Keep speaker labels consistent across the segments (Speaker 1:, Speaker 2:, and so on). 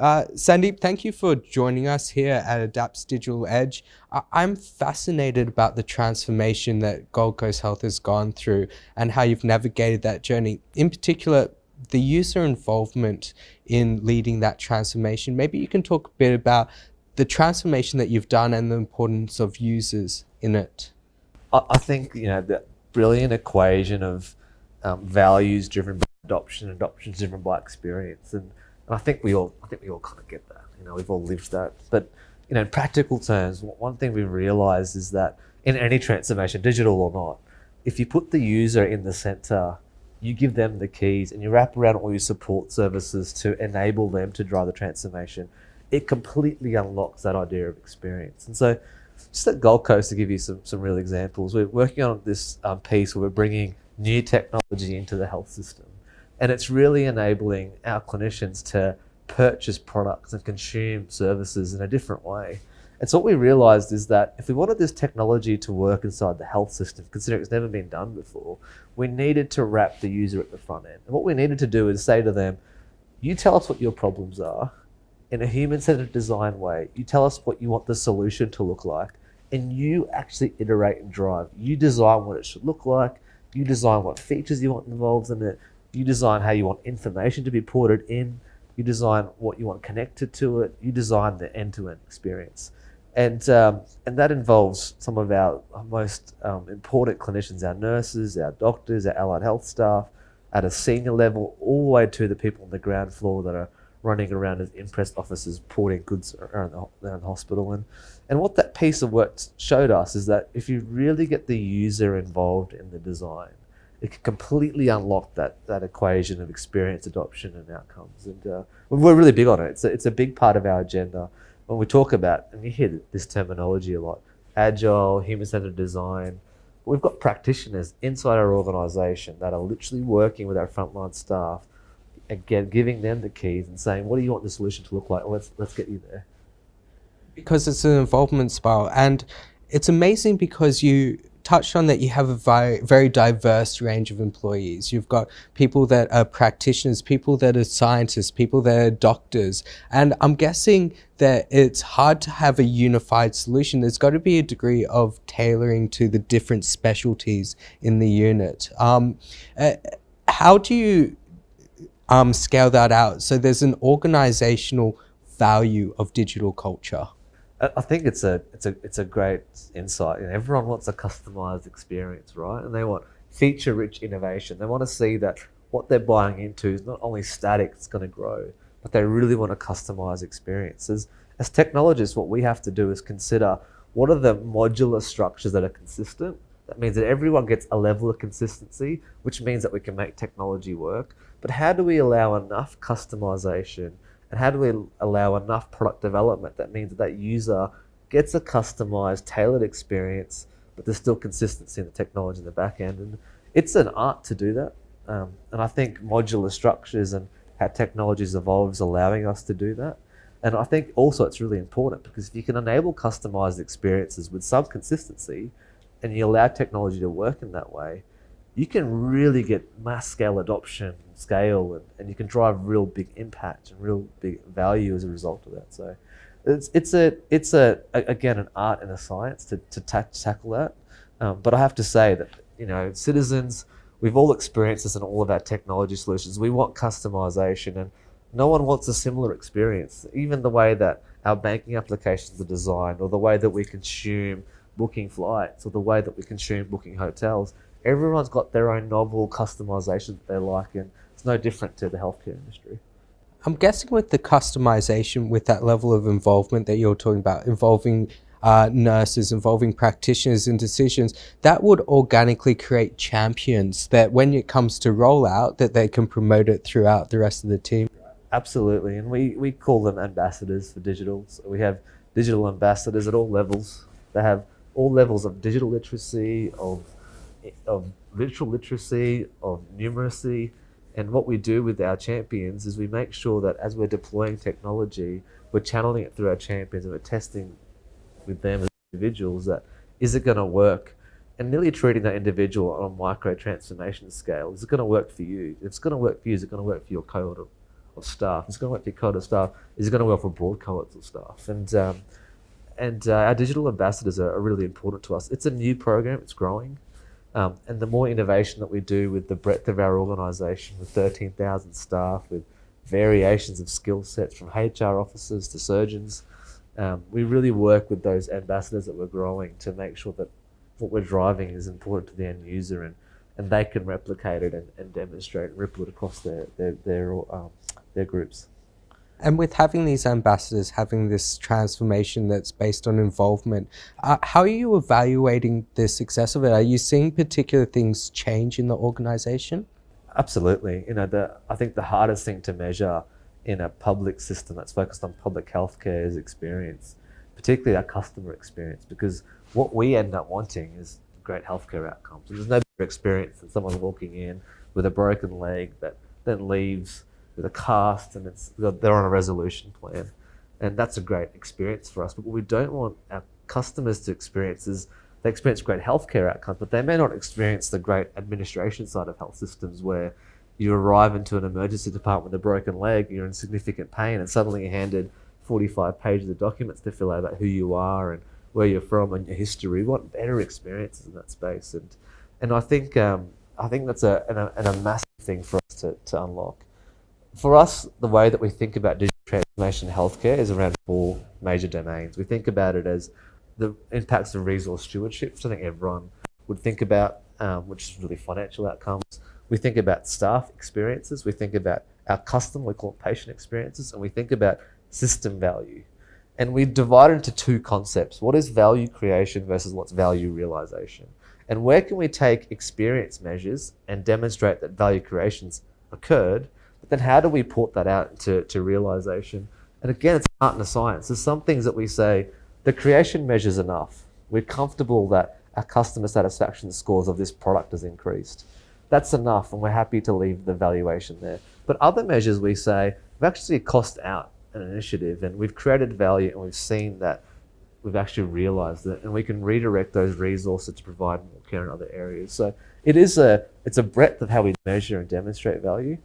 Speaker 1: Sandeep, thank you for joining us here at Adapt's Digital Edge. I'm fascinated about the transformation that Gold Coast Health has gone through and how you've navigated that journey. In particular, the user involvement in leading that transformation. Maybe you can talk a bit about the transformation that you've done and the importance of users in it.
Speaker 2: I think the brilliant equation of values driven by adoption, and adoption driven by experience, and I think we all kind of get that. We've all lived that. But in practical terms, one thing we realise is that in any transformation, digital or not, if you put the user in the centre, you give them the keys, and you wrap around all your support services to enable them to drive the transformation, it completely unlocks that idea of experience. And so, just at Gold Coast, to give you some real examples, we're working on this piece where we're bringing new technology into the health system. And it's really enabling our clinicians to purchase products and consume services in a different way. And so what we realized is that if we wanted this technology to work inside the health system, considering it's never been done before, we needed to wrap the user at the front end. And what we needed to do is say to them, you tell us what your problems are in a human-centered design way. You tell us what you want the solution to look like, and you actually iterate and drive. You design what it should look like. You design what features you want involved in it. You design how you want information to be ported in. You design what you want connected to it. You design the end-to-end experience. And that involves some of our most important clinicians, our nurses, our doctors, our allied health staff, at a senior level, all the way to the people on the ground floor that are running around as impressed officers porting goods around the hospital. And what that piece of work showed us is that if you really get the user involved in the design, it can completely unlock that equation of experience, adoption, and outcomes. And we're really big on it. It's a big part of our agenda. When we talk about, and you hear this terminology a lot, agile, human-centered design, we've got practitioners inside our organisation that are literally working with our frontline staff, again, giving them the keys and saying, what do you want the solution to look like? Let's get you there.
Speaker 1: Because it's an involvement spiral, and it's amazing because you touched on that you have a very diverse range of employees. You've got people that are practitioners, people that are scientists, people that are doctors, and I'm guessing that it's hard to have a unified solution. There's got to be a degree of tailoring to the different specialties in the unit. How do you scale that out so there's an organizational value of digital culture?
Speaker 2: I think it's a great insight. Everyone wants a customized experience, right? And they want feature-rich innovation. They want to see that what they're buying into is not only static, it's going to grow, but they really want a customized experience. As technologists, what we have to do is consider what are the modular structures that are consistent. That means that everyone gets a level of consistency, which means that we can make technology work. But how do we allow enough customization? And how do we allow enough product development that means that user gets a customized, tailored experience, but there's still consistency in the technology in the back end? And it's an art to do that. And I think modular structures and how technologies evolve is allowing us to do that. And I think also it's really important because if you can enable customized experiences with some consistency and you allow technology to work in that way, you can really get mass scale adoption, scale, and you can drive real big impact and real big value as a result of that. So it's again an art and a science to tackle that. But I have to say that citizens, we've all experienced this in all of our technology solutions. We want customization, and no one wants a similar experience. Even the way that our banking applications are designed, or the way that we consume booking flights, or the way that we consume booking hotels. Everyone's got their own novel customization that they like, and it's no different to the healthcare industry.
Speaker 1: I'm guessing with the customization, with that level of involvement that you're talking about, involving nurses, involving practitioners in decisions, that would organically create champions that when it comes to rollout, that they can promote it throughout the rest of the team.
Speaker 2: Absolutely, and we call them ambassadors for digital. So we have digital ambassadors at all levels. They have all levels of digital literacy, of virtual literacy, of numeracy. And what we do with our champions is we make sure that as we're deploying technology, we're channeling it through our champions and we're testing with them as individuals that, is it going to work? And really treating that individual on a micro transformation scale. Is it going to work for you? If it's going to work for you, is it going to work for your cohort of staff. It's going to work for your cohort of staff. It's going to work for broad cohorts of staff. And our digital ambassadors are really important to us. It's a new program. It's growing. And the more innovation that we do with the breadth of our organisation, with 13,000 staff, with variations of skill sets from HR officers to surgeons, we really work with those ambassadors that we're growing to make sure that what we're driving is important to the end user, and they can replicate it and demonstrate and ripple it across their groups.
Speaker 1: And with having these ambassadors, having this transformation that's based on involvement, how are you evaluating the success of it? Are you seeing particular things change in the organization?
Speaker 2: Absolutely. I think the hardest thing to measure in a public system that's focused on public healthcare is experience, particularly our customer experience, because what we end up wanting is great healthcare outcomes. There's no better experience than someone walking in with a broken leg that then leaves with a cast and they're on a resolution plan. And that's a great experience for us. But what we don't want our customers to experience is they experience great healthcare outcomes, but they may not experience the great administration side of health systems where you arrive into an emergency department with a broken leg, you're in significant pain, and suddenly you're handed 45 pages of documents to fill out about who you are and where you're from and your history. We want better experiences in that space. And I think that's a massive thing for us to unlock. For us, the way that we think about digital transformation in healthcare is around 4 major domains. We think about it as the impacts of resource stewardship, which I think everyone would think about, which is really financial outcomes. We think about staff experiences. We think about our customer, we call it patient experiences, and we think about system value. And we divide it into 2 concepts. What is value creation versus what's value realization? And where can we take experience measures and demonstrate that value creation's occurred? But then how do we port that out to realization? And again, it's art and a science. There's some things that we say, the creation measure's enough. We're comfortable that our customer satisfaction scores of this product has increased. That's enough, and we're happy to leave the valuation there. But other measures we say, we've actually cost out an initiative and we've created value and we've seen that we've actually realized it, and we can redirect those resources to provide more care in other areas. So it's a breadth of how we measure and demonstrate value.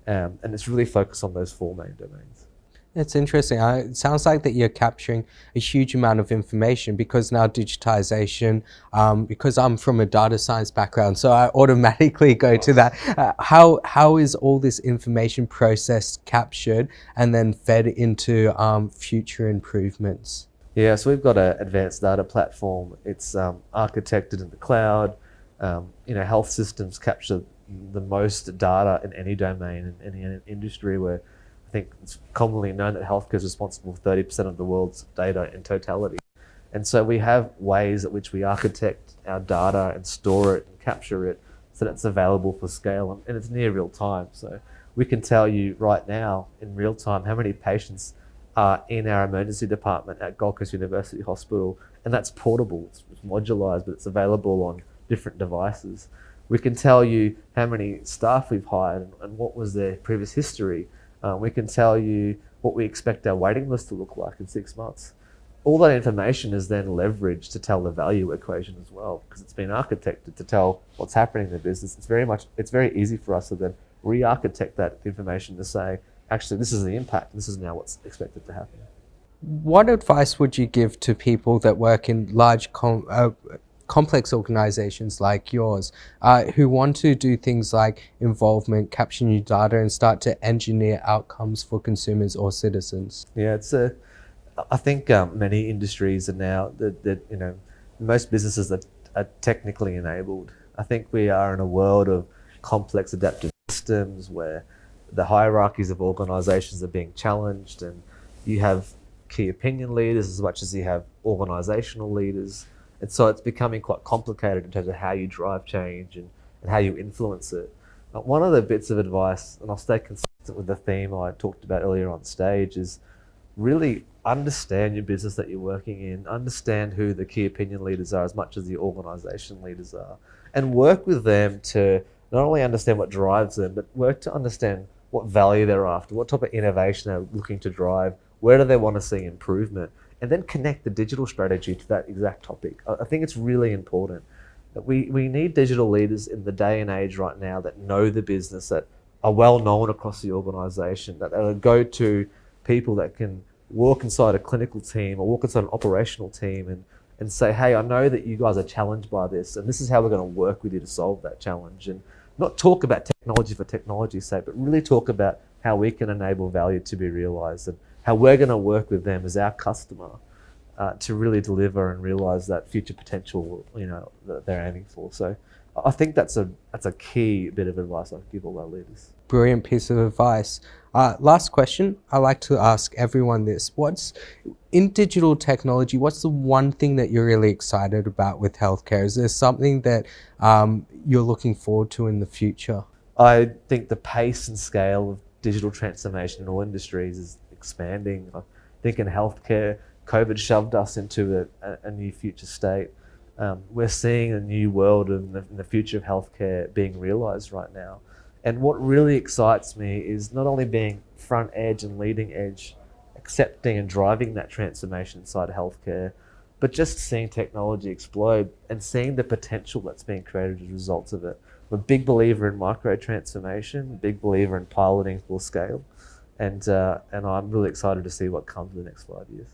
Speaker 2: And it's really focused on those 4 main domains.
Speaker 1: It's interesting. It sounds like that you're capturing a huge amount of information because now digitization, because I'm from a data science background, so I automatically go to that. How is all this information processed, captured, and then fed into future improvements?
Speaker 2: Yeah, so we've got an advanced data platform. It's architected in the cloud. Health systems capture the most data in any domain, in any industry, where I think it's commonly known that healthcare is responsible for 30% of the world's data in totality. And so we have ways at which we architect our data and store it and capture it so that it's available for scale, and it's near real time. So we can tell you right now in real time how many patients are in our emergency department at Gold Coast University Hospital, and that's portable, it's modularized, but it's available on different devices. We can tell you how many staff we've hired and what was their previous history. We can tell you what we expect our waiting list to look like in 6 months. All that information is then leveraged to tell the value equation as well, because it's been architected to tell what's happening in the business. It's very easy for us to then re-architect that information to say, actually, this is the impact. This is now what's expected to happen.
Speaker 1: What advice would you give to people that work in large complex organizations like yours, who want to do things like involvement, capture new data, and start to engineer outcomes for consumers or citizens?
Speaker 2: Yeah, I think many industries are now most businesses are technically enabled. I think we are in a world of complex adaptive systems where the hierarchies of organizations are being challenged, and you have key opinion leaders as much as you have organizational leaders. And so it's becoming quite complicated in terms of how you drive change and how you influence it. One of the bits of advice, and I'll stay consistent with the theme I talked about earlier on stage, is really understand your business that you're working in, understand who the key opinion leaders are as much as the organization leaders are, and work with them to not only understand what drives them, but work to understand what value they're after, what type of innovation they're looking to drive, where do they want to see improvement, and then connect the digital strategy to that exact topic. I think it's really important that we need digital leaders in the day and age right now that know the business, that are well known across the organisation, that are go-to people that can walk inside a clinical team or walk inside an operational team and say, hey, I know that you guys are challenged by this, and this is how we're going to work with you to solve that challenge. And not talk about technology for technology's sake, but really talk about how we can enable value to be realised and how we're going to work with them as our customer to really deliver and realise that future potential, that they're aiming for. So I think that's a key bit of advice I'd give all our leaders.
Speaker 1: Brilliant piece of advice. Last question. I like to ask everyone this. In digital technology, what's the one thing that you're really excited about with healthcare? Is there something that you're looking forward to in the future?
Speaker 2: I think the pace and scale of digital transformation in all industries is expanding. I think in healthcare, COVID shoved us into a new future state. We're seeing a new world in the future of healthcare being realised right now. And what really excites me is not only being front edge and leading edge, accepting and driving that transformation inside healthcare, but just seeing technology explode and seeing the potential that's being created as a result of it. I'm a big believer in micro transformation, big believer in piloting full scale, and I'm really excited to see what comes in the next 5 years.